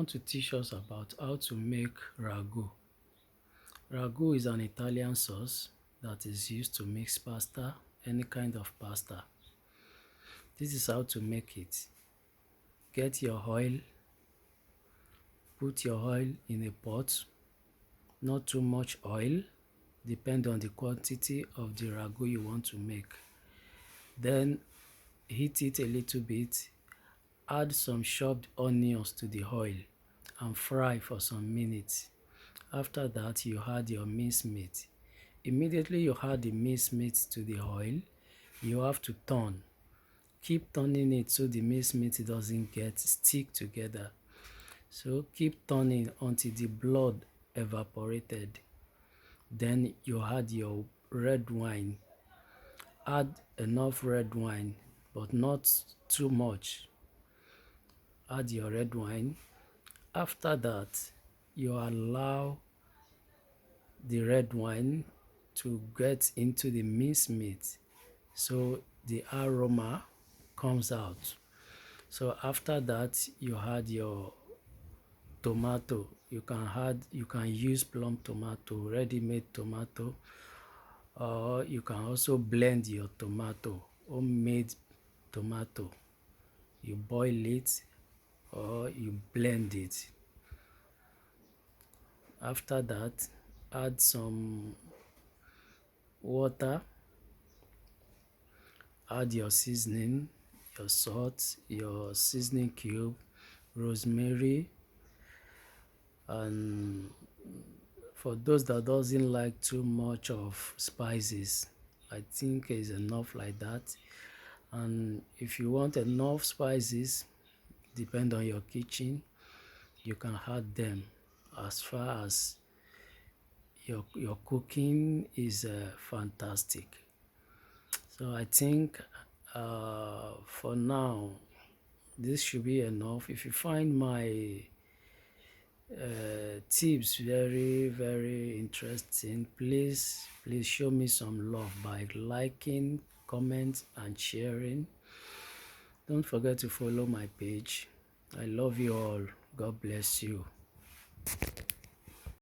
want to teach us about how to make ragu. Ragu is an Italian sauce that is used to mix pasta, any kind of pasta. This is how to make it. Get your oil, put your oil in a pot, not too much oil, depend on the quantity of the ragu you want to make. Then heat it a little bit, add some chopped onions to the oil and fry for some minutes. After that, you add your minced meat. Immediately you add the minced meat to the oil, you have to turn. Keep turning it so the minced meat doesn't get stick together. So keep turning until the blood evaporated. Then you add your red wine. Add enough red wine, but not too much. Add your red wine. After that, you allow the red wine to get into the minced meat so the aroma comes out. So after that, you add your tomato. You can use plum tomato, ready-made tomato, or you can also blend your tomato, homemade tomato. You boil it or you blend it. After that, add some water, add your seasoning, your salt, your seasoning cube, rosemary, and for those that doesn't like too much of spices, I think is enough like that. And if you want enough spices, depend on your kitchen, you can add them as far as your cooking is fantastic. So I think for now this should be enough. If you find my tips very interesting, please show me some love by liking, comment and sharing. Don't forget to follow my page. I love you all. God bless you.